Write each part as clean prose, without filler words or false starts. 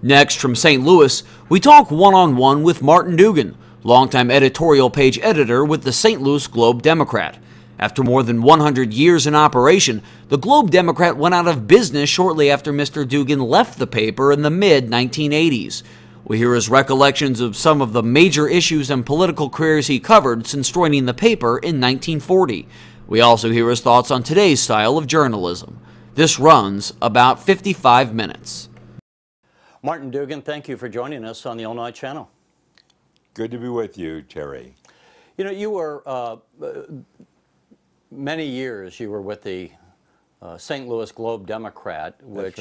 Next, from St. Louis, we talk one-on-one with Martin Duggan, longtime editorial page editor with the St. Louis Globe-Democrat. After more than 100 years in operation, the Globe-Democrat went out of business shortly after Mr. Dugan left the paper in the mid-1980s. We hear his recollections of some of the major issues and political careers he covered since joining the paper in 1940. We also hear his thoughts on today's style of journalism. This runs about 55 minutes. Martin Duggan, thank you for joining us on the All Night Channel. Good to be with you, Terry. You know, you were, many years you were with the St. Louis Globe-Democrat, which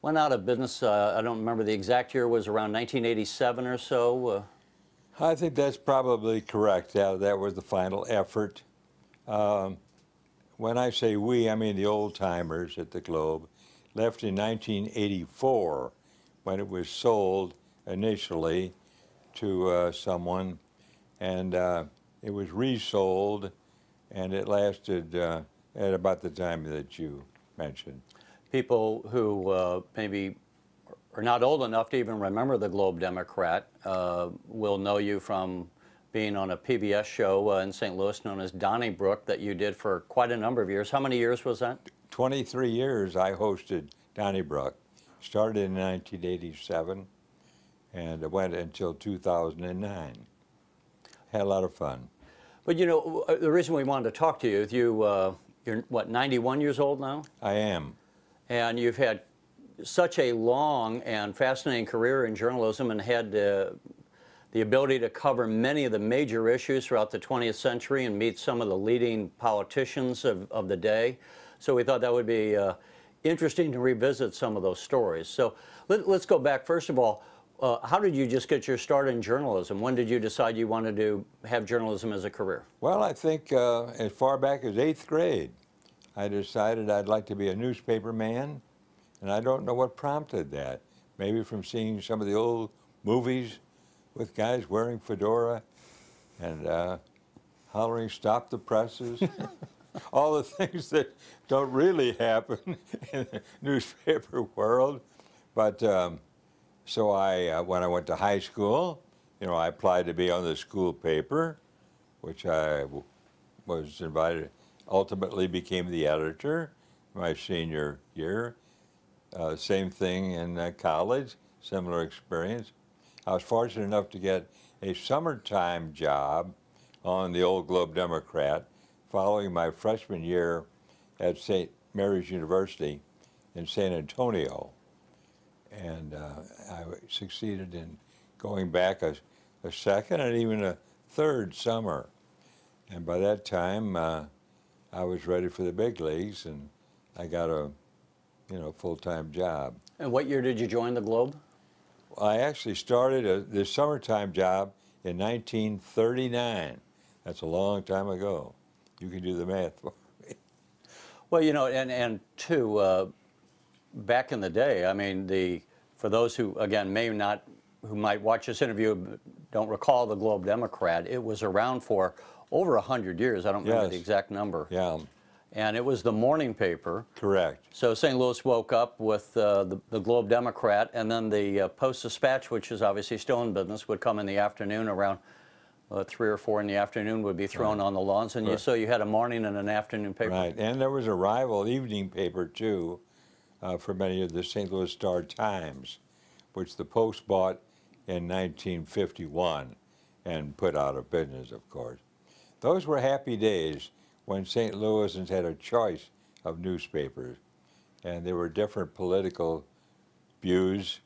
went out of business, I don't remember the exact year, was around 1987 or so? I think that's probably correct. That was the final effort. When I say we, I mean the old-timers at the Globe. Left in 1984 when it was sold initially to someone, and it was resold, and it lasted at about the time that you mentioned. People who maybe are not old enough to even remember the Globe-Democrat will know you from being on a PBS show in St. Louis known as Donnybrook that you did for quite a number of years. How many years was that? 23 years I hosted Donnybrook. Started in 1987 and it went until 2009. Had a lot of fun. But you know, the reason we wanted to talk to you is you're what, 91 years old now? I am. And you've had such a long and fascinating career in journalism and had the ability to cover many of the major issues throughout the 20th century and meet some of the leading politicians of the day. So we thought that would be interesting to revisit some of those stories. So let's go back. First of all, how did you just get your start in journalism? When did you decide you wanted to have journalism as a career? Well, I think as far back as 8th grade, I decided I'd like to be a newspaper man, and I don't know what prompted that. Maybe from seeing some of the old movies with guys wearing fedora and hollering, "Stop the presses." All the things that don't really happen in the newspaper world. But so when I went to high school, you know, I applied to be on the school paper, which I was invited, ultimately became the editor my senior year. Same thing in college, similar experience. I was fortunate enough to get a summertime job on the old Globe-Democrat following my freshman year at St. Mary's University in San Antonio. And I succeeded in going back a second and even a third summer. And by that time, I was ready for the big leagues, and I got a full-time job. And what year did you join the Globe? I actually started this summertime job in 1939. That's a long time ago. You can do the math for me. Well, you know, and too, back in the day, I mean, for those who, again, who might watch this interview don't recall the Globe-Democrat, it was around for over 100 years. I don't remember the exact number. Yeah. And it was the morning paper. Correct. So St. Louis woke up with the Globe-Democrat, and then the Post-Dispatch, which is obviously still in business, would come in the afternoon around 3 or 4 in the afternoon, would be thrown on the lawns, and so you had a morning and an afternoon paper. Right, and there was a rival evening paper too for many of the St. Louis Star-Times, which the Post bought in 1951 and put out of business, of course. Those were happy days when St. Louisans had a choice of newspapers, and there were different political views.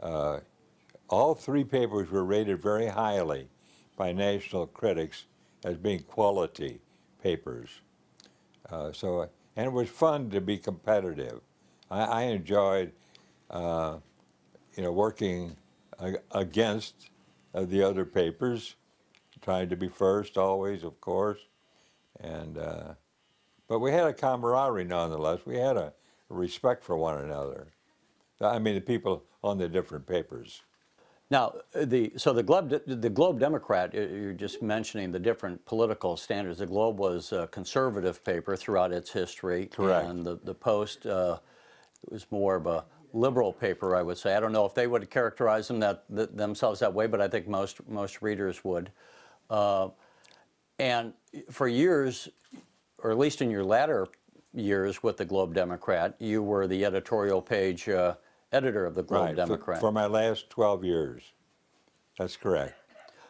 All 3 papers were rated very highly by national critics as being quality papers. And it was fun to be competitive. I enjoyed, working against the other papers, trying to be first always, of course. And but we had a camaraderie nonetheless. We had a respect for one another. I mean, the people on the different papers. Now, the Globe-Democrat, you're just mentioning the different political standards. The Globe was a conservative paper throughout its history. Correct. And the Post was more of a liberal paper, I would say. I don't know if they would characterize themselves that way, but I think most readers would. And for years, or at least in your latter years with the Globe Democrat, you were the editorial page editor of the Globe Democrat. For my last 12 years. That's correct.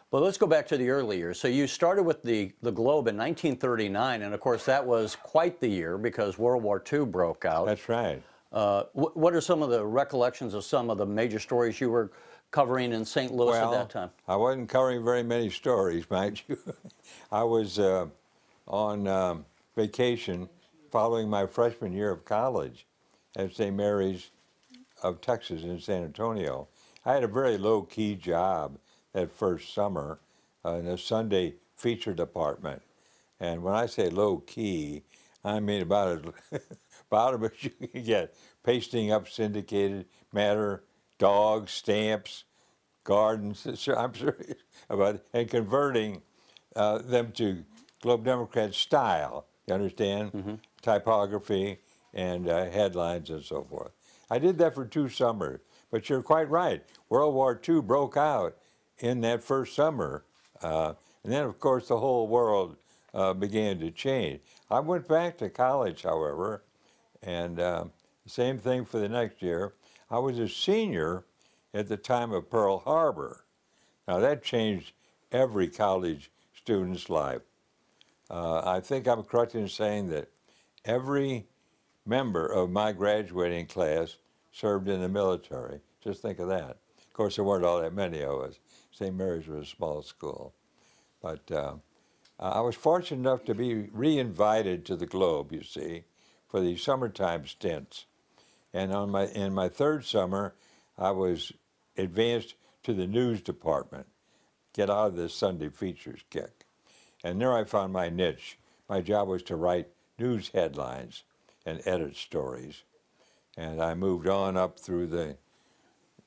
But let's go back to the early years. So you started with the Globe in 1939, and of course that was quite the year because World War II broke out. That's right. What are some of the recollections of some of the major stories you were covering in St. Louis at that time? I wasn't covering very many stories, mind you. I was on vacation following my freshman year of college at St. Mary's of Texas in San Antonio. I had a very low-key job that first summer in the Sunday feature department. And when I say low-key, I mean about as you can get. Pasting up syndicated matter, dogs, stamps, gardens, I'm serious about it, and converting them to Globe Democrat style, you understand? Mm-hmm. Typography and headlines and so forth. I did that for 2 summers, but you're quite right. World War II broke out in that first summer, and then of course the whole world began to change. I went back to college, however, and same thing for the next year. I was a senior at the time of Pearl Harbor. Now that changed every college student's life. I think I'm correct in saying that every member of my graduating class served in the military. Just think of that. Of course, there weren't all that many of us. St. Mary's was a small school. But I was fortunate enough to be re-invited to the Globe, you see, for the summertime stints. And in my 3rd summer, I was advanced to the news department, get out of this Sunday features kick. And there I found my niche. My job was to write news headlines and edit stories. And I moved on up through the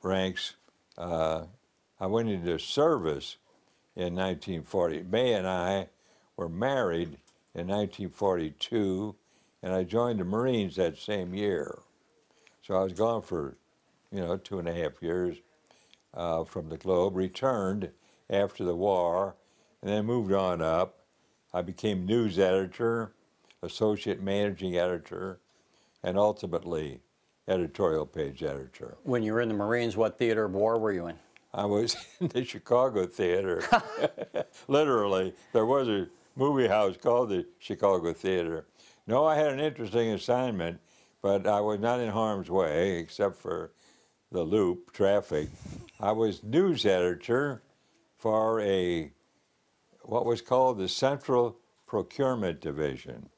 ranks. I went into service in 1940. May and I were married in 1942, and I joined the Marines that same year. So I was gone for, 2.5 years from the Globe, returned after the war, and then moved on up. I became news editor, associate managing editor, and ultimately editorial page editor. When you were in the Marines, what theater of war were you in? I was in the Chicago theater. Literally, there was a movie house called the Chicago Theater. No, I had an interesting assignment, but I was not in harm's way except for the loop, traffic. I was news editor for what was called the Central Procurement Division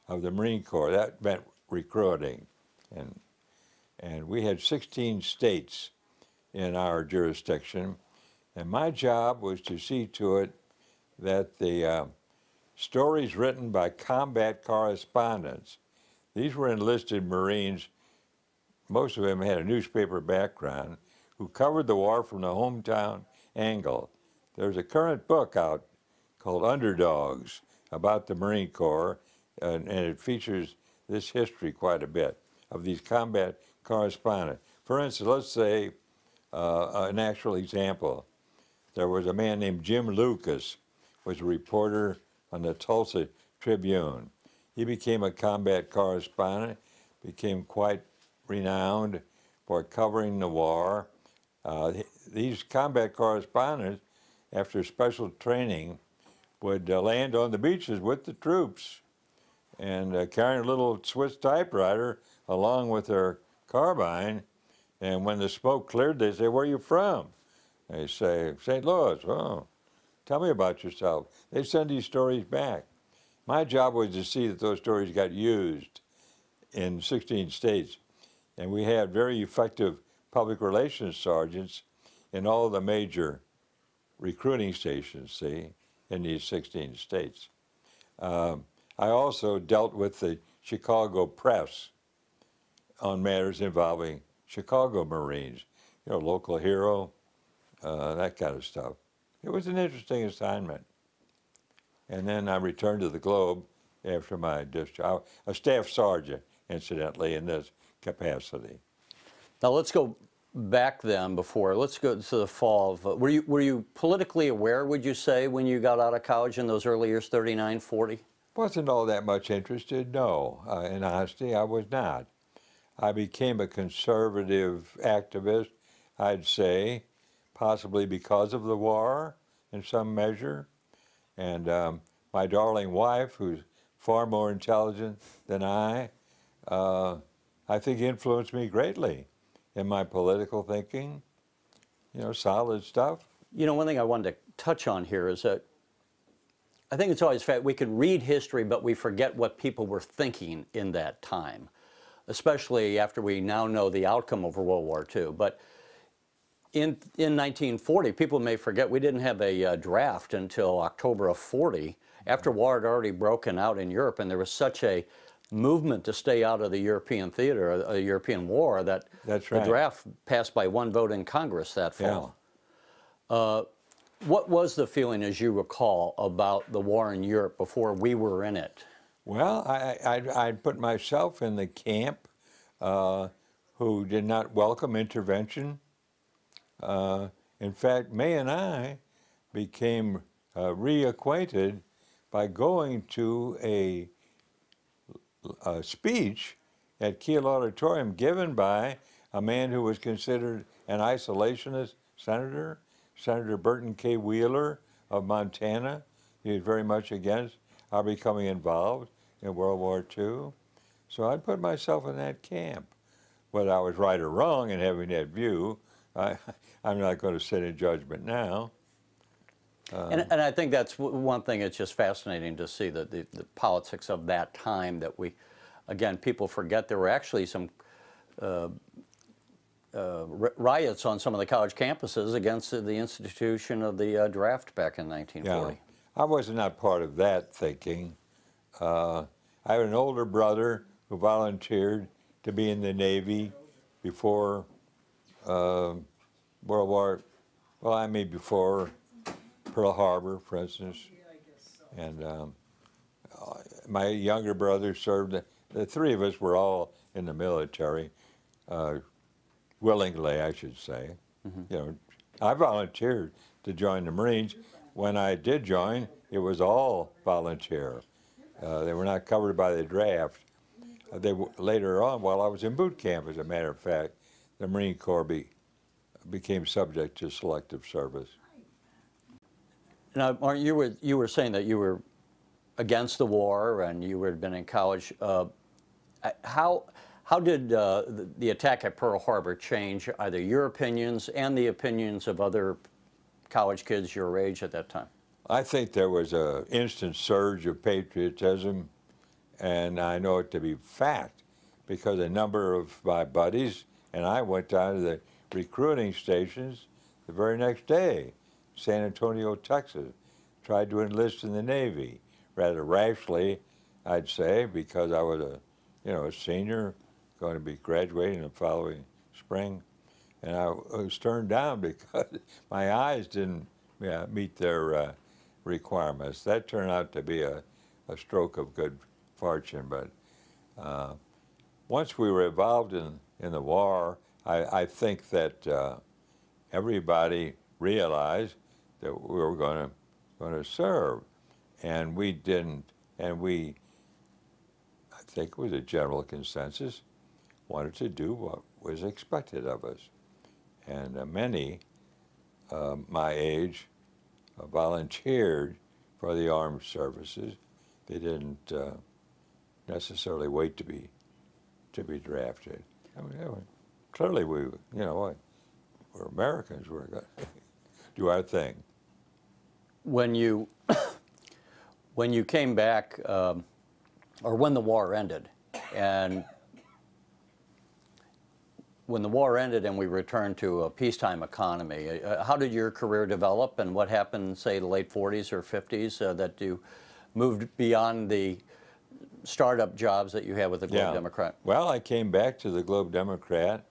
of the Marine Corps. That meant recruiting. And we had 16 states in our jurisdiction. And my job was to see to it that the stories written by combat correspondents, these were enlisted Marines, most of them had a newspaper background, who covered the war from the hometown angle. There's a current book out called Underdogs about the Marine Corps, and it features this history quite a bit of these combat correspondents. For instance, let's say an actual example. There was a man named Jim Lucas, was a reporter on the Tulsa Tribune. He became a combat correspondent, became quite renowned for covering the war. These combat correspondents, after special training, would land on the beaches with the troops and carrying a little Swiss typewriter along with their carbine. And when the smoke cleared, they say, "Where are you from?" They say, "St. Louis." "Oh, tell me about yourself." They send these stories back. My job was to see that those stories got used in 16 states. And we had very effective public relations sergeants in all the major recruiting stations, see, in these 16 states. I also dealt with the Chicago press on matters involving Chicago Marines, local hero, that kind of stuff. It was an interesting assignment. And then I returned to the Globe after my discharge, a staff sergeant, incidentally, in this capacity. Now let's go back then before, let's go to the fall of, were you politically aware, would you say, when you got out of college in those early years, 39, 40? Wasn't all that much interested, no. In honesty, I was not. I became a conservative activist, I'd say, possibly because of the war in some measure. And my darling wife, who's far more intelligent than I think influenced me greatly in my political thinking, you know, solid stuff. You know, one thing I wanted to touch on here is that I think it's always fact we can read history, but we forget what people were thinking in that time, especially after we now know the outcome of World War II. But in 1940, people may forget we didn't have a draft until October of 40, after war had already broken out in Europe, and there was such a movement to stay out of the European theater, the European war, that That's the right. draft passed by one vote in Congress that fall. What was the feeling, as you recall, about the war in Europe before we were in it? Well, I put myself in the camp who did not welcome intervention. In fact, May and I became reacquainted by going to a speech at Kiel Auditorium given by a man who was considered an isolationist senator, Senator Burton K. Wheeler of Montana. He was very much against our becoming involved in World War II. So I put myself in that camp. Whether I was right or wrong in having that view, I'm not going to sit in judgment now. And I think that's one thing. It's just fascinating to see the politics of that time that we, again, people forget there were actually some riots on some of the college campuses against the institution of the draft back in 1940. Yeah. I was not part of that thinking. I have an older brother who volunteered to be in the Navy before World War, well, I mean before Pearl Harbor, for instance. And my younger brother served, the three of us were all in the military, willingly, I should say. You know, I volunteered to join the Marines. When I did join, it was all volunteer. They were not covered by the draft. Later on, while I was in boot camp, as a matter of fact, the Marine Corps became subject to selective service. Now, Martin, you were saying that you were against the war and you had been in college. How did the attack at Pearl Harbor change either your opinions and the opinions of other college kids your age at that time? I think there was an instant surge of patriotism, and I know it to be fact because a number of my buddies and I went down to the recruiting stations the very next day, San Antonio, Texas, tried to enlist in the Navy, rather rashly, I'd say, because I was a senior, going to be graduating the following spring, and I was turned down because my eyes didn't meet their requirements. That turned out to be a stroke of good fortune, but once we were involved in the war, I think that everybody realized that we were going to serve, and we didn't. And I think it was a general consensus, wanted to do what was expected of us. And many my age volunteered for the armed services. They didn't necessarily wait to be drafted. I mean, clearly we're Americans. We're going to do our thing. When you came back, or when the war ended, and when the war ended and we returned to a peacetime economy, how did your career develop, and what happened, say, the late 40s or 50s, that you moved beyond the startup jobs that you had with the Globe Democrat? Well, I came back to the Globe Democrat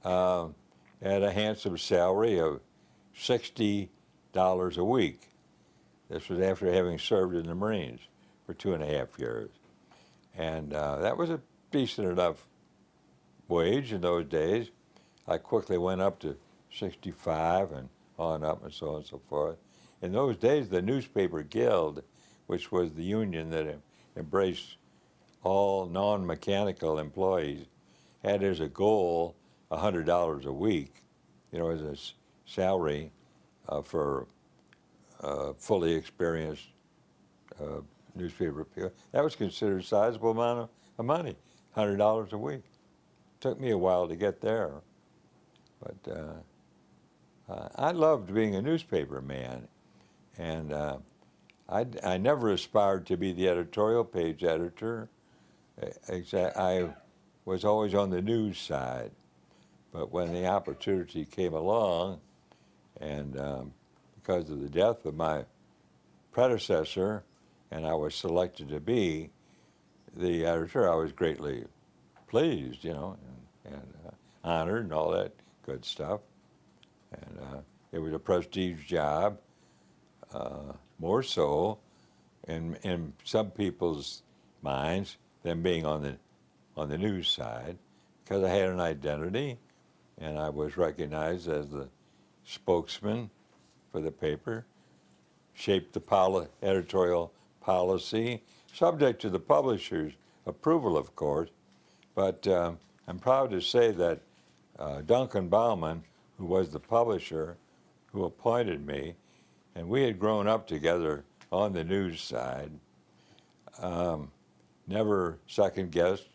at a handsome salary of $60 a week. This was after having served in the Marines for 2.5 years. And that was a decent enough wage in those days. I quickly went up to 65 and on up and so on and so forth. In those days, the newspaper guild, which was the union that embraced all non-mechanical employees, had as a goal $100 a week, you know, as a salary for fully experienced newspaper people. That was considered a sizable amount of money, $100 a week. Took me a while to get there, but I loved being a newspaper man, and I never aspired to be the editorial page editor. I was always on the news side, but when the opportunity came along, and because of the death of my predecessor, and I was selected to be the editor, I was greatly pleased, you know, and honored and all that good stuff. And it was a prestige job, more so in some people's minds than being on the news side, because I had an identity, and I was recognized as the spokesman for the paper, shaped the editorial policy, subject to the publisher's approval, of course. But I'm proud to say that Duncan Bauman, who was the publisher, who appointed me, and we had grown up together on the news side, never second-guessed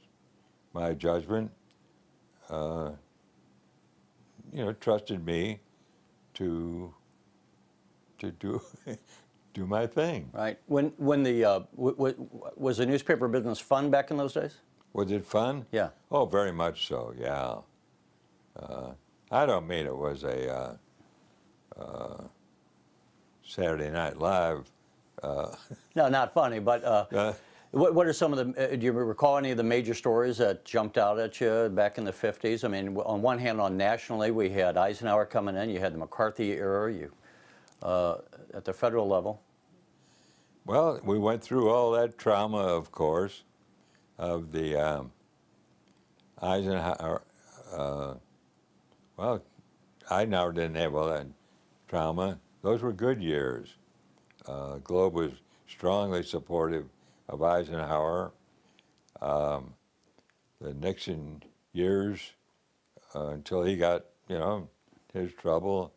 my judgment, you know, trusted me to do do my thing. Right. When the was the newspaper business fun back in those days? Was it fun? Yeah. Oh, very much so. Yeah. I don't mean it was a Saturday Night Live. No, not funny, but what are some of the, do you recall any of the major stories that jumped out at you back in the 50s? I mean, on one hand, nationally, we had Eisenhower coming in, you had the McCarthy era, at the federal level. Well, we went through all that trauma, of course, of the Eisenhower. Well, Eisenhower didn't have all that trauma. Those were good years. Globe was strongly supportive of Eisenhower. The Nixon years, until he got, you know, his trouble.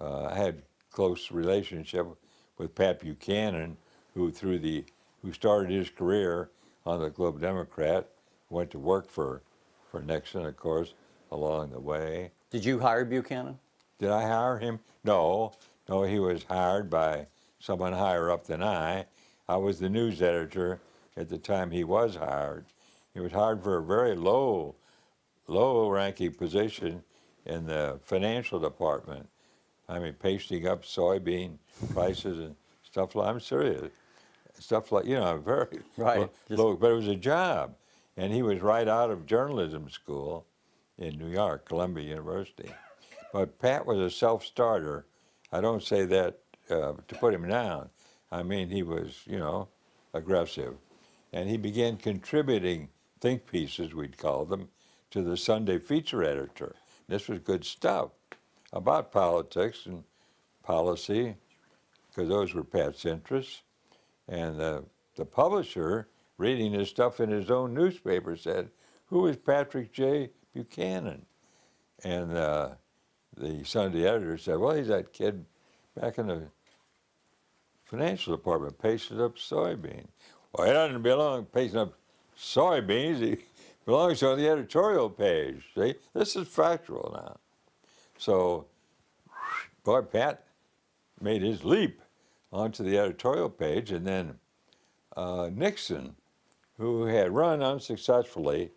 I had close relationship with Pat Buchanan, who started his career on the Globe Democrat, went to work for Nixon, of course, along the way. Did you hire Buchanan? Did I hire him? No, he was hired by someone higher up than I. I was the news editor at the time he was hired. He was hired for a very low-ranking position in the financial department. I mean, pasting up soybean prices and stuff like, I'm serious, stuff like, you know, very right. low, but it was a job. And he was right out of journalism school in New York, Columbia University. But Pat was a self-starter. I don't say that to put him down. I mean, he was, you know, aggressive. And he began contributing think pieces, we'd call them, to the Sunday feature editor. This was good stuff about politics and policy, because those were Pat's interests. And the publisher, reading his stuff in his own newspaper, said, "Who is Patrick J. Buchanan?" And the Sunday editor said, "Well, he's that kid back in the financial department, pasting up soybeans." Well, he doesn't belong pasting up soybeans. He belongs on the editorial page. See, this is factual now. So, boy, Pat made his leap onto the editorial page, and then Nixon, who had run unsuccessfully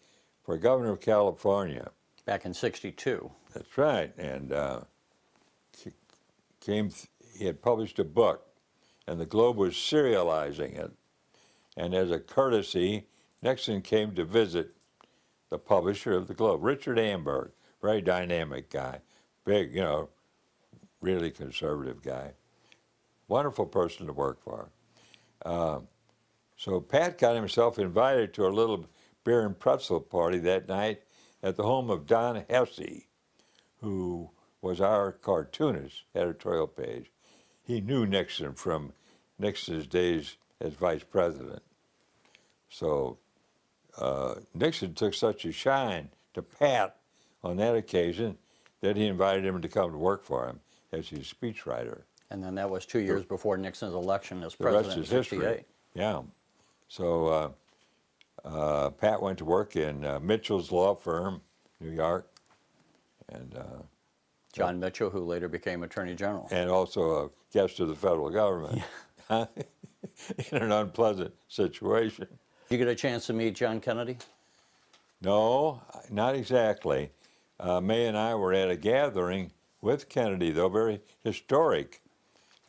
for governor of California. Back in '62. That's right, and he had published a book, and the Globe was serializing it. And as a courtesy, Nixon came to visit the publisher of the Globe, Richard Amberg, very dynamic guy, big, you know, really conservative guy. Wonderful person to work for. So Pat got himself invited to a little beer and pretzel party that night at the home of Don Hesse, who was our cartoonist, editorial page, he knew Nixon from Nixon's days as vice president. So Nixon took such a shine to Pat on that occasion that he invited him to come to work for him as his speechwriter. And then that was 2 years before Nixon's election as The president rest is in history. 68. Yeah. So Pat went to work in Mitchell's law firm, New York, and John Mitchell, who later became Attorney General. and also a guest of the federal government in an unpleasant situation. Did you get a chance to meet John Kennedy? No, not exactly. May and I were at a gathering with Kennedy, though very historic.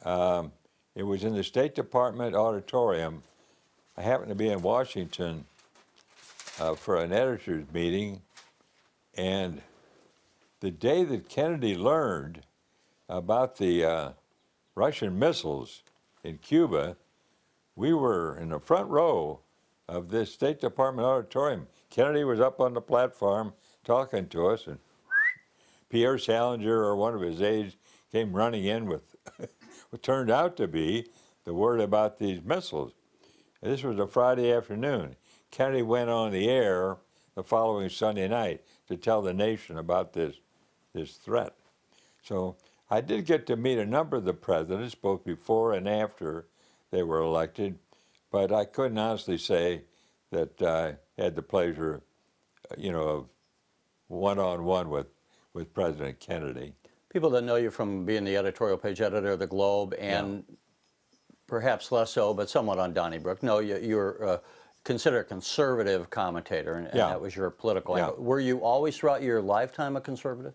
It was in the State Department auditorium. I happened to be in Washington for an editors meeting, and the day that Kennedy learned about the Russian missiles in Cuba, we were in the front row of this State Department auditorium. Kennedy was up on the platform talking to us, and Pierre Salinger, or one of his aides, came running in with what turned out to be the word about these missiles. And this was a Friday afternoon. Kennedy went on the air the following Sunday night to tell the nation about this threat. So I did get to meet a number of the presidents, both before and after they were elected, but I couldn't honestly say that I had the pleasure, of one-on-one with President Kennedy. People that know you from being the editorial page editor of the Globe and perhaps less so, but somewhat on Donnybrook, know you're considered a conservative commentator, and that was your political angle. Were you always throughout your lifetime a conservative?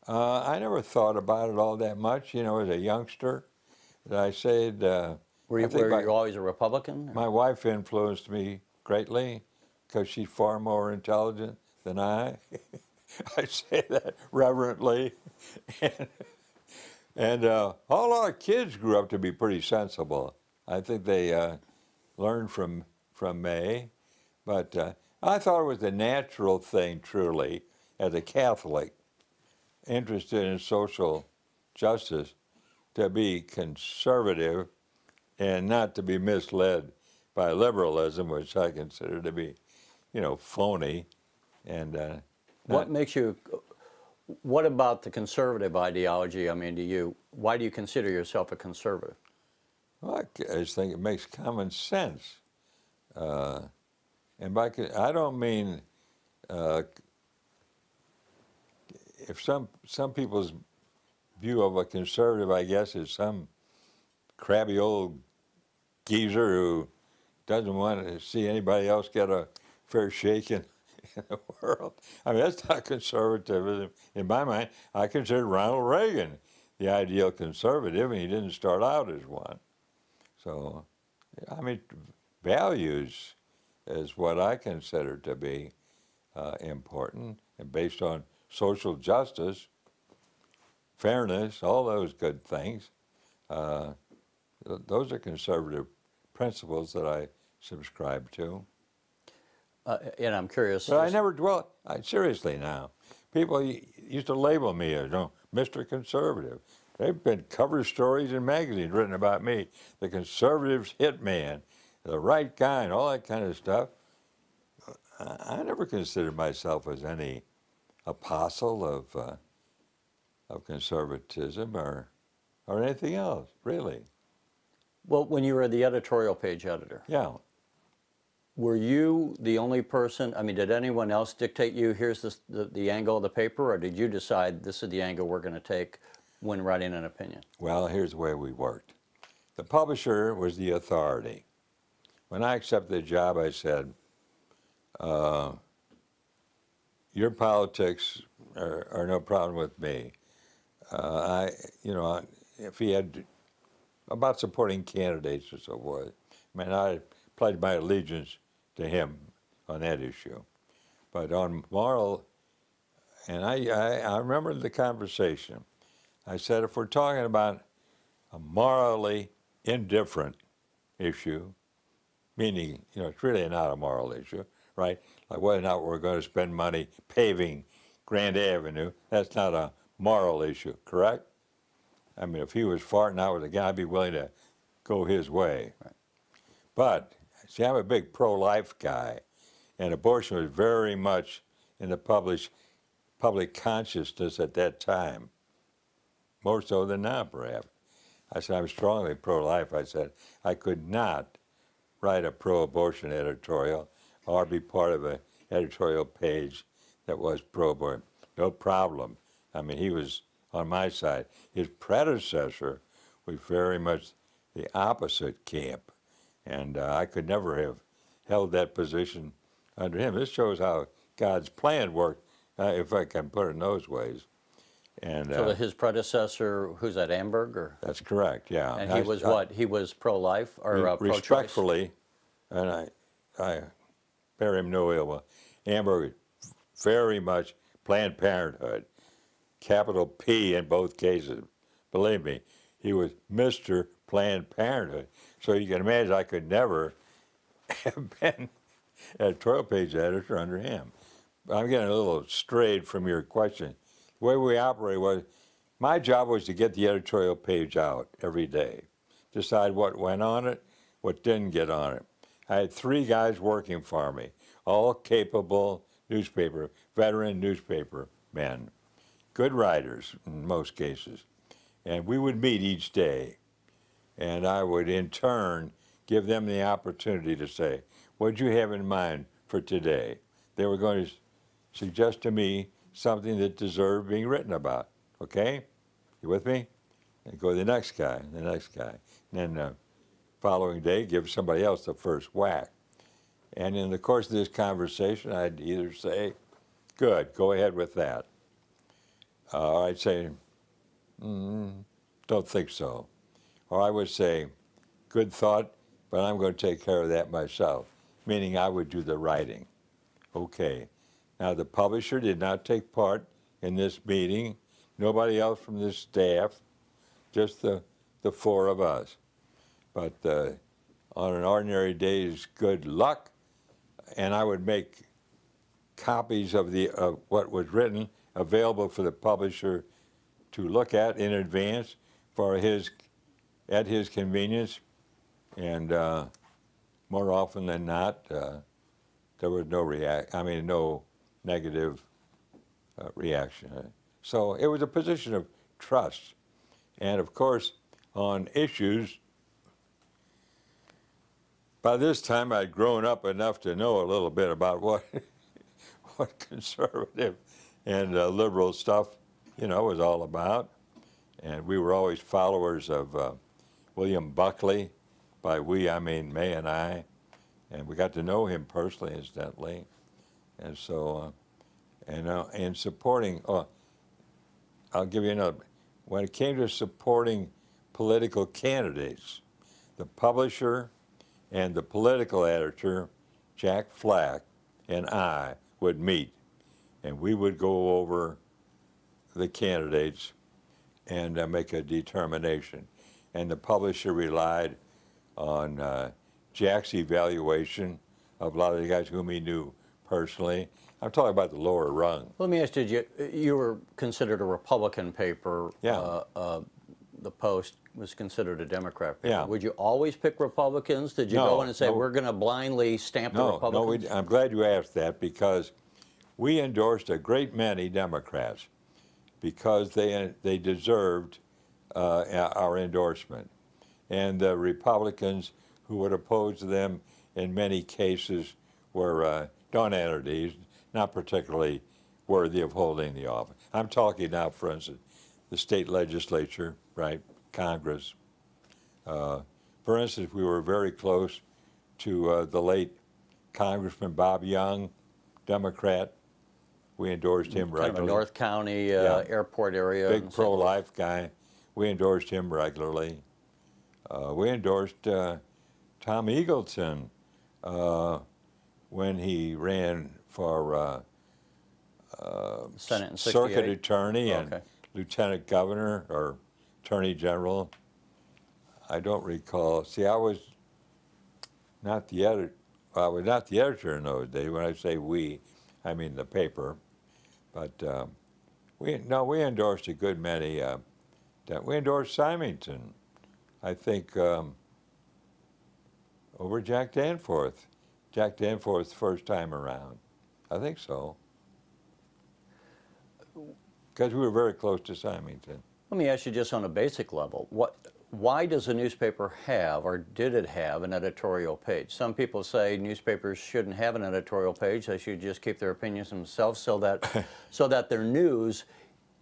I never thought about it all that much, as a youngster. I said, were you always a Republican? My wife influenced me greatly because she's far more intelligent than I. I say that reverently. And all our kids grew up to be pretty sensible. I think they learned from May. But I thought it was a natural thing, truly, as a Catholic interested in social justice, to be conservative and not to be misled by liberalism, which I consider to be, phony. And what about the conservative ideology? I mean, why do you consider yourself a conservative? Well, I just think it makes common sense. And I don't mean if some people's view of a conservative, I guess, is some crabby old geezer who doesn't want to see anybody else get a fair shake in the world. I mean, that's not conservatism. In my mind, I consider Ronald Reagan the ideal conservative, and he didn't start out as one. So, I mean, values is what I consider to be important, and based on social justice, fairness, all those good things. Those are conservative principles that I subscribe to. And I'm curious. But I never dwell, seriously now, people used to label me as Mr. Conservative. There have been cover stories in magazines written about me, the conservatives hitman, the right guy, and all that kind of stuff. I never considered myself as any apostle of conservatism or anything else, really. Well, when you were the editorial page editor, were you the only person? I mean, did anyone else dictate you, here's the angle of the paper, or did you decide this is the angle we're going to take when writing an opinion? Well, here's the way we worked. The publisher was the authority. When I accepted the job, I said, your politics are no problem with me. If he had about supporting candidates and so forth, I mean, I pledged my allegiance to him on that issue. But on moral, and I remember the conversation. I said, if we're talking about a morally indifferent issue, meaning, it's really not a moral issue, right? Like whether or not we're going to spend money paving Grand Avenue. That's not a moral issue, correct? I mean, if he was farting out with a guy, I'd be willing to go his way. Right. But, see, I'm a big pro-life guy, and abortion was very much in the public consciousness at that time, more so than now, perhaps. I said, I'm strongly pro-life. I said, I could not write a pro-abortion editorial or be part of an editorial page that was pro-abortion. No problem. I mean, he was on my side. His predecessor was very much the opposite camp, and I could never have held that position under him. This shows how God's plan worked, if I can put it in those ways. And so his predecessor, who's that, Amberg? Or? That's correct, yeah. And he was what? He was pro-life or pro-choice? Respectfully, and I bear him no ill will, Amberg very much Planned Parenthood, capital P in both cases. Believe me, he was Mr. Planned Parenthood. So you can imagine I could never have been editorial page editor under him. I'm getting a little strayed from your question. The way we operate was, my job was to get the editorial page out every day, decide what went on it, what didn't get on it. I had 3 guys working for me, all capable veteran newspaper men, good writers in most cases. And we would meet each day, and I would in turn give them the opportunity to say, what did you have in mind for today? They were going to suggest to me something that deserved being written about, okay? You with me? And go to the next guy, and then the following day, give somebody else the first whack. And in the course of this conversation, I'd either say, good, go ahead with that. Or I'd say, don't think so. Or I would say, good thought, but I'm going to take care of that myself, meaning I would do the writing. Okay. Now, the publisher did not take part in this meeting, nobody else from this staff, just the 4 of us. But on an ordinary day's good luck, and I would make copies of what was written available for the publisher to look at in advance at his convenience, and more often than not, there was no negative reaction. So it was a position of trust. And of course, on issues, by this time I'd grown up enough to know a little bit about what conservative and liberal stuff, was all about. And we were always followers of William Buckley. By we, I mean May and I. And we got to know him personally, incidentally. And so, and supporting, I'll give you another. When it came to supporting political candidates, the publisher and the political editor, Jack Flack, and I would meet, and we would go over the candidates and make a determination. And the publisher relied on Jack's evaluation of a lot of the guys whom he knew personally. I'm talking about the lower rung. Let me ask you were considered a Republican paper. Yeah. The Post was considered a Democrat paper. Yeah. Would you always pick Republicans? Did you go in and say, we're going to blindly stamp the Republicans? No, I'm glad you asked that, because we endorsed a great many Democrats because they deserved our endorsement. And the Republicans who would oppose them in many cases were non-entities, not particularly worthy of holding the office. I'm talking now, for instance, the state legislature, right, Congress. For instance, we were very close to the late Congressman Bob Young, Democrat. We endorsed him regularly. Kind of a North County airport area. Big pro-life guy. We endorsed him regularly. We endorsed Tom Eagleton when he ran for Senate in 68. circuit attorney and lieutenant governor or attorney general. I don't recall. See, I was not the editor. I was not the editor in those days. When I say we, I mean the paper. But we endorsed a good many. We endorsed Symington, I think, over Jack Danforth. Jack Danforth's first time around. I think so. Because we were very close to Symington. Let me ask you just on a basic level, why does a newspaper have, or did it have, an editorial page? Some people say newspapers shouldn't have an editorial page. They should just keep their opinions themselves so that their news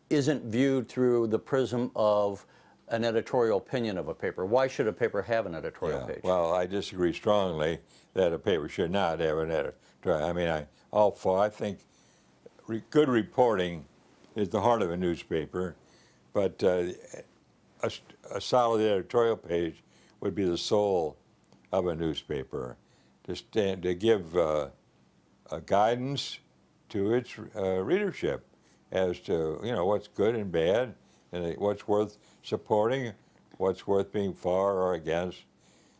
isn't viewed through the prism of an editorial opinion of a paper. Why should a paper have an editorial page? Well, I disagree strongly that a paper should not have an editorial. I mean, I think good reporting is the heart of a newspaper, but a solid editorial page would be the soul of a newspaper, to give a guidance to its readership as to what's good and bad, and what's worth supporting, what's worth being for or against.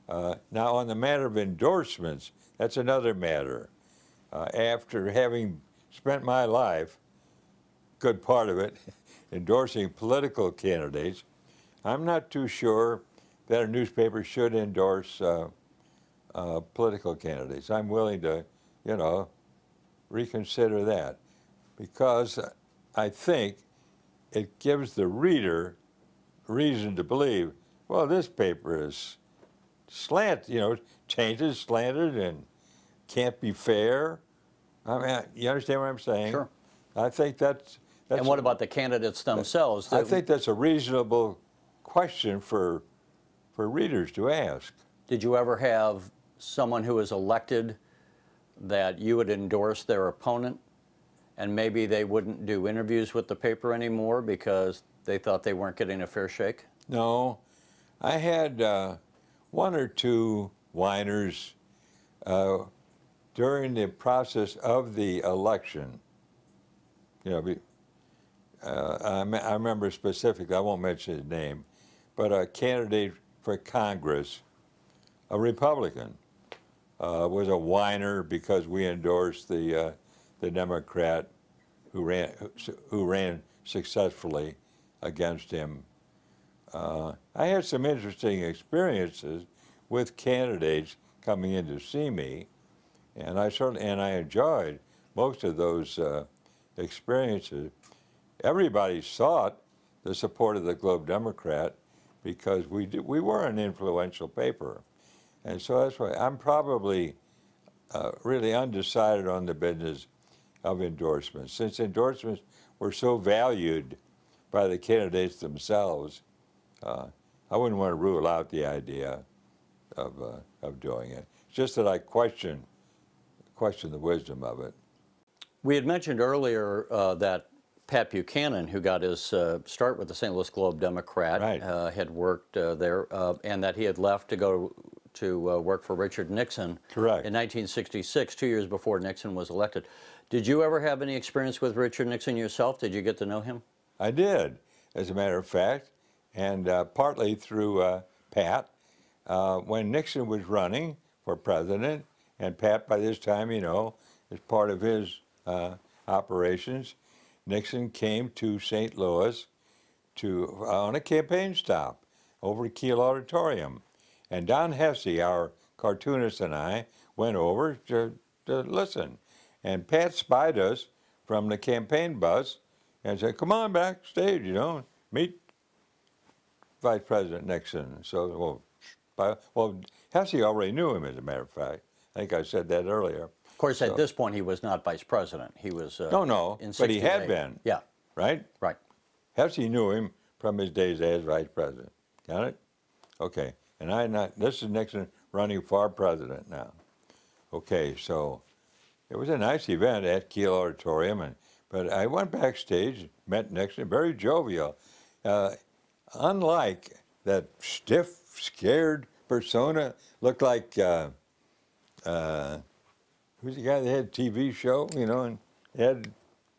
Now, on the matter of endorsements, that's another matter. After having spent my life, good part of it, endorsing political candidates, I'm not too sure that a newspaper should endorse political candidates. I'm willing to, reconsider that, because I think it gives the reader reason to believe, well, this paper is changes, slanted, and can't be fair. I mean, you understand what I'm saying? Sure. I think that's and what about the candidates themselves? I think that's a reasonable question for readers to ask. Did you ever have someone who was elected that you would endorse their opponent, and maybe they wouldn't do interviews with the paper anymore because they thought they weren't getting a fair shake? No. I had one or two whiners during the process of the election. I remember specifically, I won't mention his name, but a candidate for Congress, a Republican, was a whiner because we endorsed the Democrat who ran successfully against him. I had some interesting experiences with candidates coming in to see me, and I enjoyed most of those experiences. Everybody sought the support of the Globe Democrat because we were an influential paper, and so that's why I'm probably really undecided on the business of endorsements. Since endorsements were so valued by the candidates themselves, I wouldn't want to rule out the idea of doing it. It's just that I question the wisdom of it. We had mentioned earlier that Pat Buchanan, who got his start with the St. Louis Globe Democrat, Right. had worked there, and that he had left to go to work for Richard Nixon. Correct. In 1966, 2 years before Nixon was elected. Did you ever have any experience with Richard Nixon yourself? Did you get to know him? I did, as a matter of fact, and partly through Pat. When Nixon was running for president, and Pat, by this time, as part of his operations, Nixon came to St. Louis on a campaign stop over at Kiel Auditorium. And Don Hesse, our cartoonist, and I went over to listen. And Pat spied us from the campaign bus and said, "Come on backstage, meet Vice President Nixon." So, well, Hesse already knew him, as a matter of fact. I think I said that earlier. Of course, at this point, he was not vice president. He was No, in but he had 68. been. Yeah. Right? Right. Hesse knew him from his days as vice president. Got it? Okay. And this is Nixon running for president now. Okay, so it was a nice event at Kiel Auditorium, but I went backstage, met Nixon, very jovial. Unlike that stiff, scared persona, looked like, who's the guy that had a TV show, and had...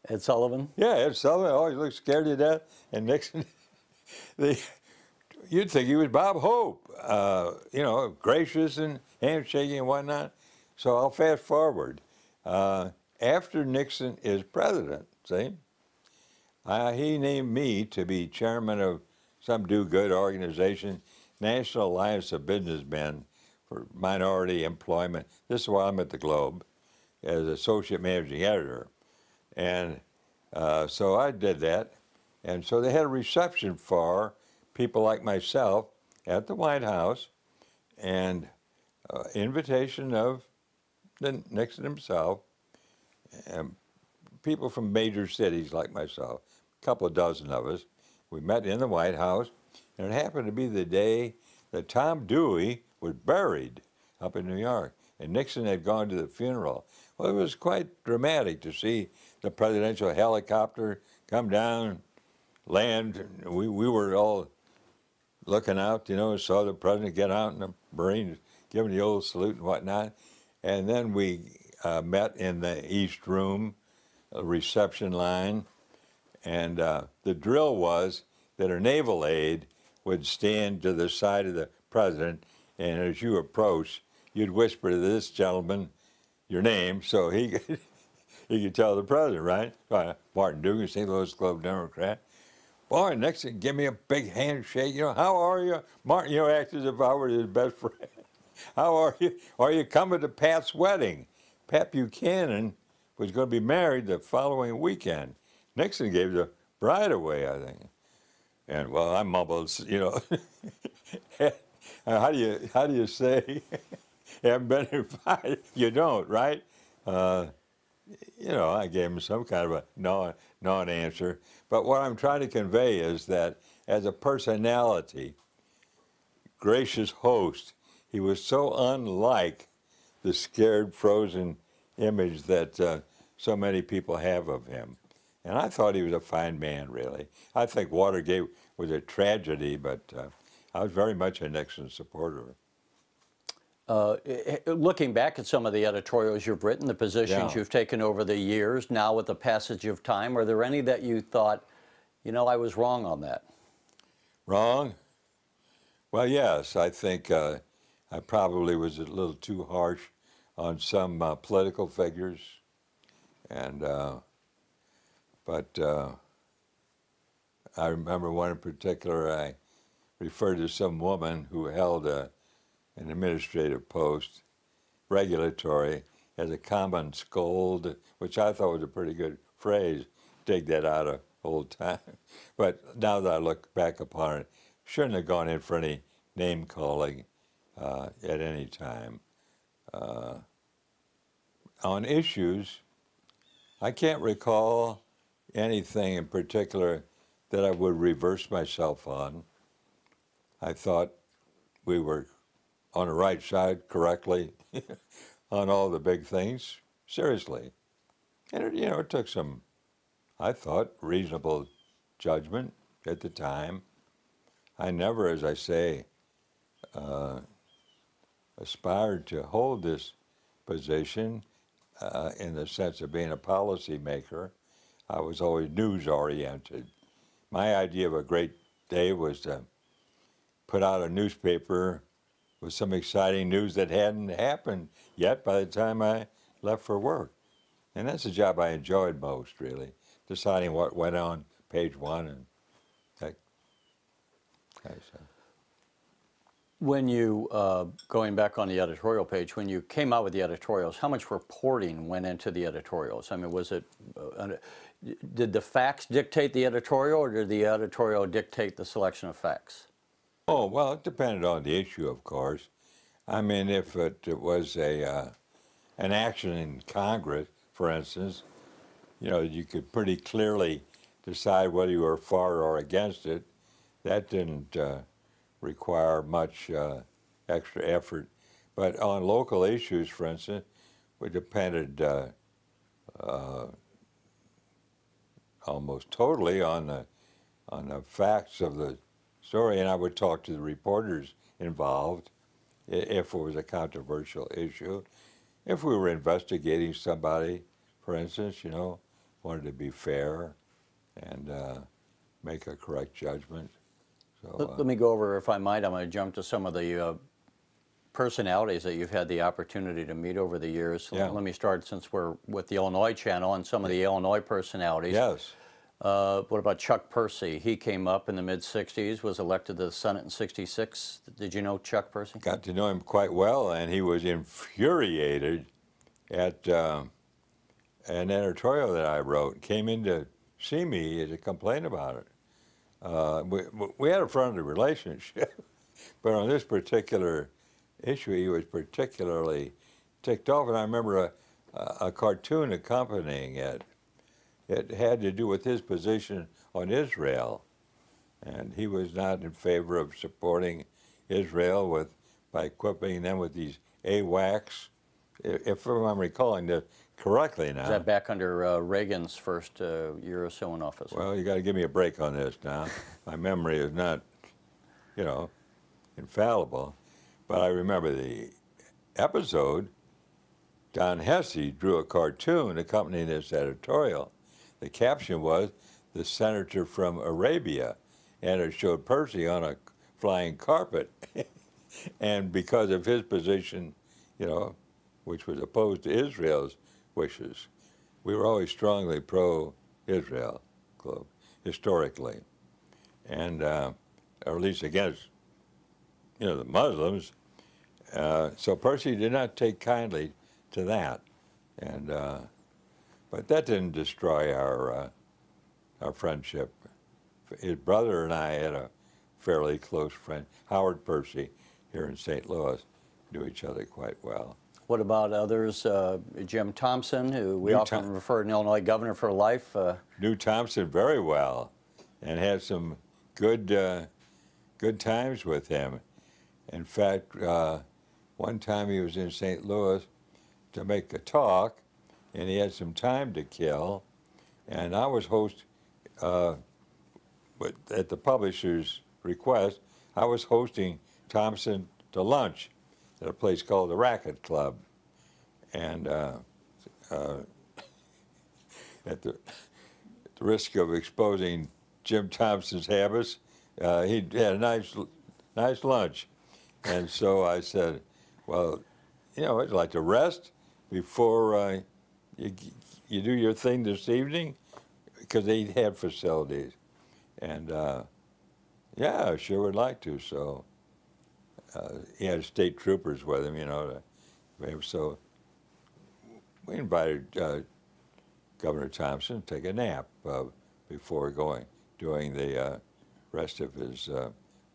Ed Sullivan? Yeah, Ed Sullivan always looked scared to death, and Nixon, you'd think he was Bob Hope, gracious and handshaking and whatnot. So I'll fast forward. After Nixon is president, see? He named me to be chairman of some do-good organization, National Alliance of Businessmen for Minority Employment. This is while I'm at the Globe as associate managing editor. And so I did that. And so they had a reception for people like myself at the White House, and invitation of Nixon himself, and people from major cities like myself, a couple of dozen of us. We met in the White House, and it happened to be the day that Tom Dewey was buried up in New York, and Nixon had gone to the funeral. Well, it was quite dramatic to see the presidential helicopter come down, land. We were all looking out, you know, saw the president get out and the Marines giving the old salute and whatnot. And then we met in the East Room, a reception line, and the drill was that a naval aide would stand to the side of the president, and as you approach, you'd whisper to this gentleman your name so he could tell the president, right? Martin Duggan, St. Louis Globe Democrat. Boy, Nixon, give me a big handshake. You know, how are you? Martin, you know, act as if I were his best friend. How are you? Are you coming to Pat's wedding? Pat Buchanan was going to be married the following weekend. Nixon gave the bride away, I think. And, well, I mumbled, you know, how do you say, haven't been invited? You don't, right? You know, I gave him some kind of a non-answer. But what I'm trying to convey is that as a personality, gracious host, he was so unlike the scared, frozen image that so many people have of him. And I thought he was a fine man, really. I think Watergate was a tragedy, but I was very much a Nixon supporter. Looking back at some of the editorials you've written, the positions you've taken over the years, now with the passage of time, are there any that you thought, you know, I was wrong on that? Wrong? Well, yes. I think I probably was a little too harsh on some political figures, and but I remember one in particular. I referred to some woman who held an administrative post, regulatory, as a common scold, which I thought was a pretty good phrase. Dig that out of old time. But now that I look back upon it, shouldn't have gone in for any name calling at any time. On issues, I can't recall anything in particular that I would reverse myself on. I thought we were on the right side correctly on all the big things, seriously. And it, you know, it took some, I thought, reasonable judgment at the time. I never, as I say, aspired to hold this position in the sense of being a policymaker. I was always news-oriented. My idea of a great day was to put out a newspaper with some exciting news that hadn't happened yet by the time I left for work. And that's the job I enjoyed most, really, deciding what went on page one and that kind of stuff. When you, going back on the editorial page, when you came out with the editorials, how much reporting went into the editorials? I mean, was it, did the facts dictate the editorial, or did the editorial dictate the selection of facts? Oh, well, it depended on the issue, of course. I mean, if it was an action in Congress, for instance, you know, you could pretty clearly decide whether you were for or against it. That didn't require much extra effort. But on local issues, for instance, it depended almost totally on the facts of the story, and I would talk to the reporters involved if it was a controversial issue. If we were investigating somebody, for instance, you know, wanted to be fair and make a correct judgment. So, Let me go over, if I might, I'm going to jump to some of the personalities that you've had the opportunity to meet over the years. Yeah. Let me start, since we're with the Illinois channel, and some of the Illinois personalities. Yes. What about Chuck Percy? He came up in the mid-'60s, was elected to the Senate in '66. Did you know Chuck Percy? Got to know him quite well, and he was infuriated at an editorial that I wrote. Came in to see me to complain about it. We had a friendly relationship, but on this particular issue, he was particularly ticked off. And I remember a cartoon accompanying it. It had to do with his position on Israel, and he was not in favor of supporting Israel by equipping them with these AWACS, if I'm recalling this correctly now. Was that back under Reagan's first year or so in office? Well, you got to give me a break on this now. My memory is not, infallible, but I remember the episode. Don Hesse drew a cartoon accompanying this editorial. The caption was, "The Senator from Arabia," and it showed Percy on a flying carpet. And because of his position, which was opposed to Israel's wishes, we were always strongly pro-Israel, historically, and or at least against, the Muslims. So Percy did not take kindly to that, and but that didn't destroy our friendship. His brother and I had a fairly close friend, Howard Percy, here in St. Louis, knew each other quite well. What about others? Jim Thompson, who we often refer to an Illinois governor for life. Knew Thompson very well, and had some good times with him. In fact, one time he was in St. Louis to make a talk, and he had some time to kill, and I was host, but at the publisher's request, I was hosting Thompson to lunch at a place called the Racket Club, and at the risk of exposing Jim Thompson's habits, he had a nice lunch, and so I said, well, I'd like to rest before you do your thing this evening, because they had facilities, and yeah, I sure would like to. So he had state troopers with him, so we invited Governor Thompson to take a nap before doing the rest of his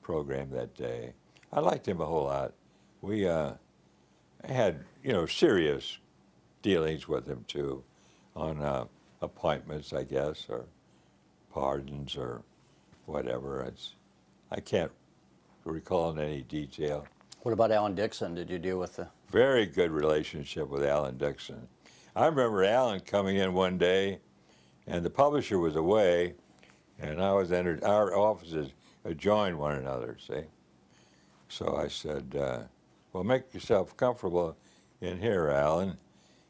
program that day. I liked him a whole lot. We had, serious dealings with him too, on appointments, I guess, or pardons or whatever. I can't recall in any detail. What about Alan Dixon? Did you deal with the... Very good relationship with Alan Dixon. I remember Alan coming in one day, and the publisher was away, and I was entered. Our offices adjoined one another, see? So I said, well, make yourself comfortable in here, Alan.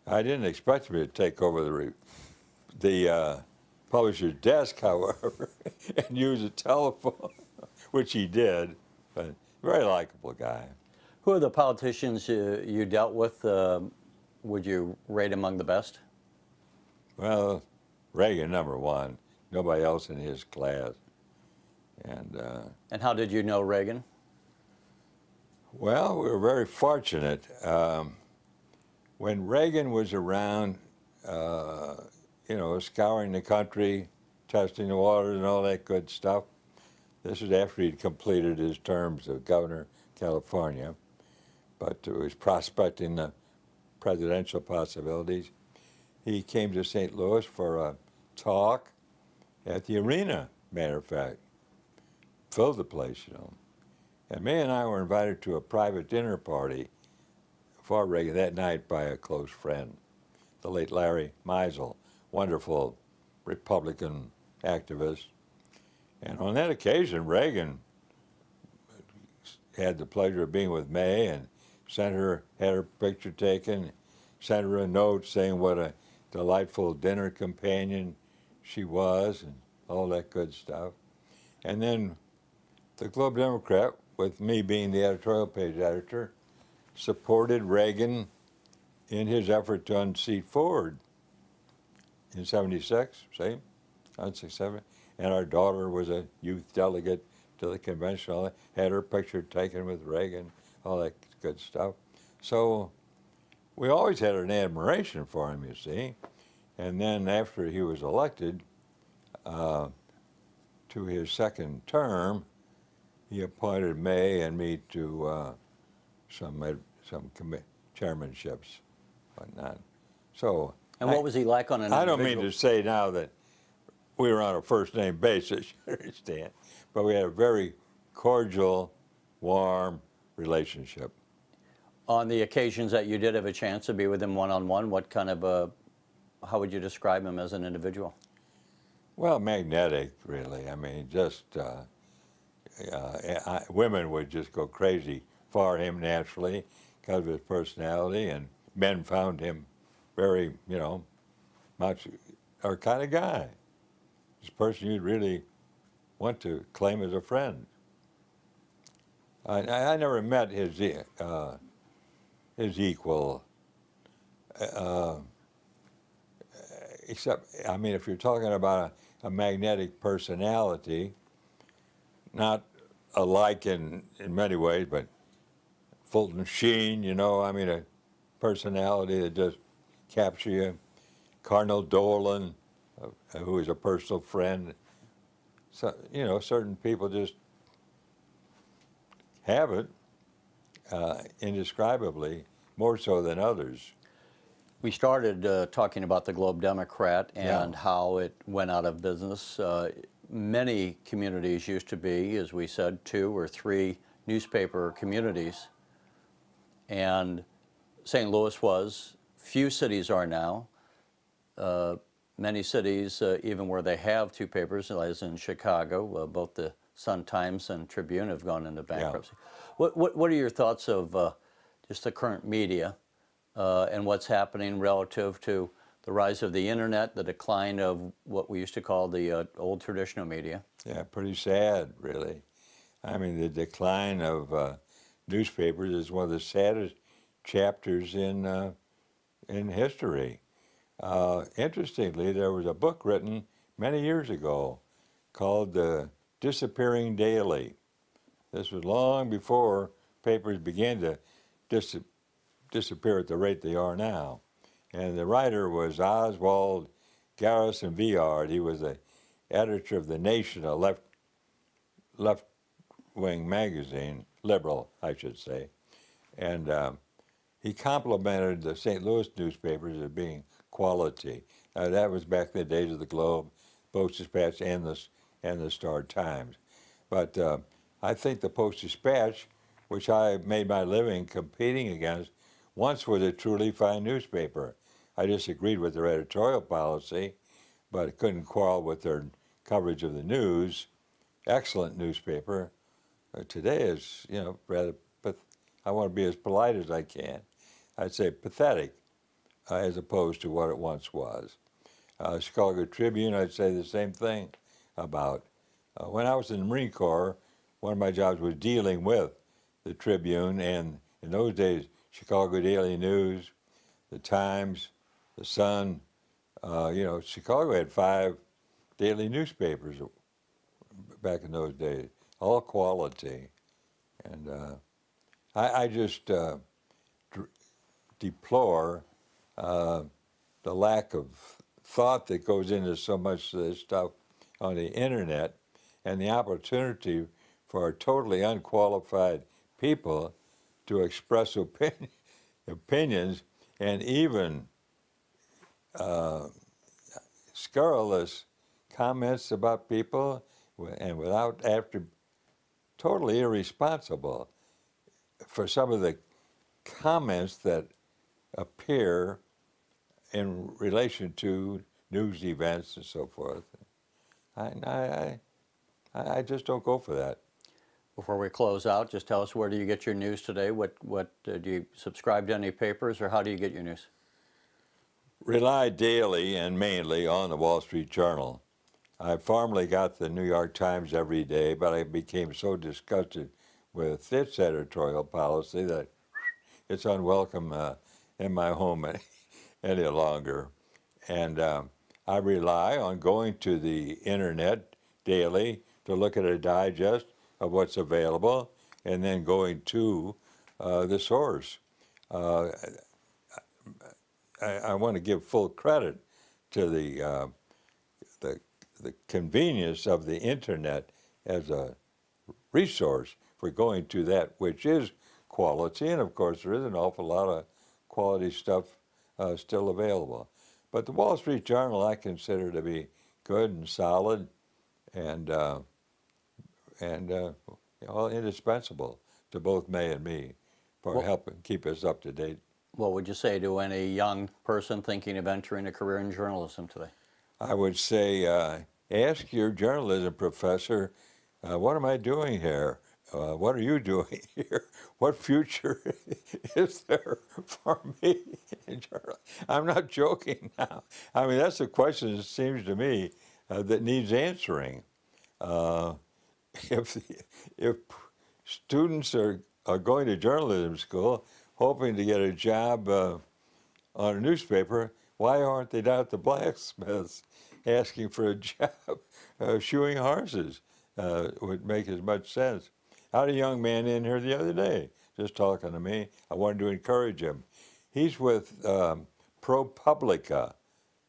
I didn't expect him to take over the publisher's desk, however, and use a telephone, which he did, but very likable guy. Who are the politicians you dealt with? Would you rate among the best? Well, Reagan, number one. Nobody else in his class. And how did you know Reagan? Well, we were very fortunate. When Reagan was around, scouring the country, testing the waters and all that good stuff, this was after he'd completed his terms of governor of California, but he was prospecting the presidential possibilities. He came to St. Louis for a talk at the arena, matter of fact. Filled the place, And May and I were invited to a private dinner party for Reagan that night by a close friend, the late Larry Meisel, wonderful Republican activist. And on that occasion, Reagan had the pleasure of being with May and had her picture taken, sent her a note saying what a delightful dinner companion she was and all that good stuff. And then the Globe Democrat, with me being the editorial page editor, supported Reagan in his effort to unseat Ford in '76, see, '67. And our daughter was a youth delegate to the convention, all that, had her picture taken with Reagan, all that good stuff. So we always had an admiration for him, you see. And then after he was elected to his second term, he appointed May and me to some chairmanships, whatnot. So. And what was he like on an I individual? don't mean to say now that we were on a first-name basis, you understand, but we had a very cordial, warm relationship. On the occasions that you did have a chance to be with him one-on-one, what kind of how would you describe him as an individual? Well, magnetic, really. I mean, just women would just go crazy for him naturally because of his personality, and men found him very, you know, much our kind of guy. This person you'd really want to claim as a friend. I never met his equal, except, I mean, if you're talking about a magnetic personality, not alike in many ways, but Fulton Sheen, you know, I mean, a personality that just captures you. Cardinal Dolan, who is a personal friend. So, you know, certain people just have it indescribably, more so than others. We started talking about the Globe Democrat and how it went out of business. Many communities used to be, as we said, 2 or 3 newspaper communities. And St. Louis was, few cities are now. Many cities, even where they have 2 papers, as in Chicago, both the Sun-Times and Tribune have gone into bankruptcy. Yeah. What are your thoughts of just the current media and what's happening relative to the rise of the internet, the decline of what we used to call the old traditional media? Yeah, pretty sad, really. I mean, the decline of newspapers is one of the saddest chapters in history. Interestingly, there was a book written many years ago called Disappearing Daily. This was long before papers began to disappear at the rate they are now. And the writer was Oswald Garrison Viard. He was the editor of The Nation, a left-wing magazine, liberal, I should say. And he complimented the St. Louis newspapers as being quality. That was back in the days of the Globe, Post-Dispatch, and the Star-Times. But I think the Post-Dispatch, which I made my living competing against, once was a truly fine newspaper. I disagreed with their editorial policy, but couldn't quarrel with their coverage of the news. Excellent newspaper. Today is, you know, rather, I want to be as polite as I can. I'd say pathetic, as opposed to what it once was. Chicago Tribune, I'd say the same thing about. When I was in the Marine Corps, one of my jobs was dealing with the Tribune, and in those days, Chicago Daily News, the Times, the Sun, you know, Chicago had 5 daily newspapers back in those days, all quality. And I just deplore the lack of thought that goes into so much of this stuff on the internet, and the opportunity for totally unqualified people to express opinions and even scurrilous comments about people, and totally irresponsible for some of the comments that appear in relation to news events and so forth. I just don't go for that. Before we close out, just tell us, where do you get your news today? Do you subscribe to any papers, or how do you get your news? Rely daily and mainly on the Wall Street Journal. I formerly got the New York Times every day, but I became so disgusted with its editorial policy that it's unwelcome in my home any longer. And I rely on going to the internet daily to look at a digest of what's available, and then going to the source. I want to give full credit to the convenience of the internet as a resource for going to that which is quality, and of course there is an awful lot of quality stuff still available. But the Wall Street Journal I consider to be good and solid, and well, indispensable to both May and me for helping keep us up to date. What would you say to any young person thinking of entering a career in journalism today? I would say, ask your journalism professor, what am I doing here? What are you doing here? What future is there for me in journalism? I'm not joking now. I mean, that's a question, it seems to me, that needs answering. If students are going to journalism school hoping to get a job on a newspaper, why aren't they down at the blacksmiths asking for a job shoeing horses? Would make as much sense. I had a young man in here the other day just talking to me. I wanted to encourage him. He's with ProPublica.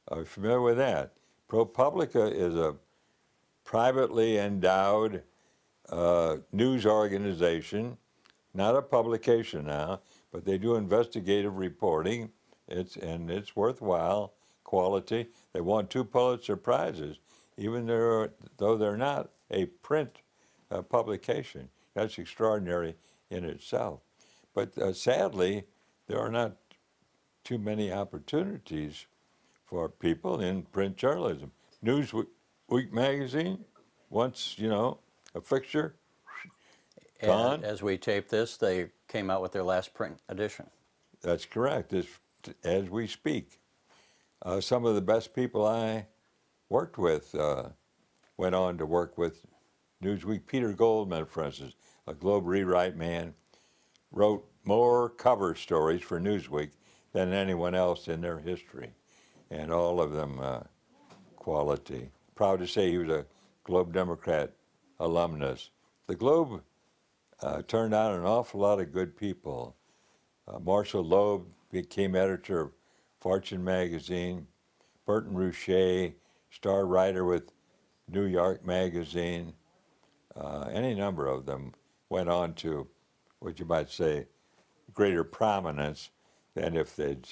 Are you familiar with that? ProPublica is a privately endowed news organization, not a publication now, but they do investigative reporting. It's worthwhile, quality. They won 2 Pulitzer Prizes, even though they're not a print publication. That's extraordinary in itself. But sadly, there are not too many opportunities for people in print journalism. Newsweek magazine, once, a fixture, gone. And as we tape this, they came out with their last print edition. That's correct, as we speak. Some of the best people I worked with went on to work with Newsweek. Peter Goldman, for instance, a Globe rewrite man, wrote more cover stories for Newsweek than anyone else in their history, and all of them quality. Proud to say he was a Globe Democrat alumnus. The Globe turned out an awful lot of good people. Marshall Loeb became editor of Fortune magazine. Burton Rouchet, star writer with New York magazine. Any number of them went on to, what you might say, greater prominence than if they'd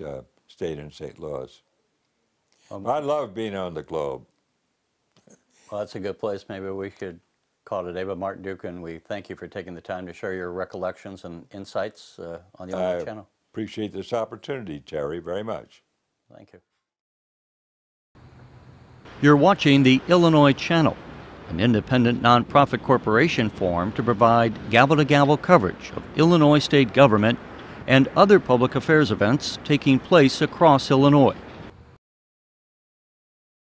stayed in St. Louis. I love being on the Globe. Well, that's a good place. Maybe we could call today. But Martin Duggan, we thank you for taking the time to share your recollections and insights on the Illinois Channel. I appreciate this opportunity, Terry, very much. Thank you. You're watching the Illinois Channel, an independent nonprofit corporation formed to provide gavel-to-gavel coverage of Illinois state government and other public affairs events taking place across Illinois.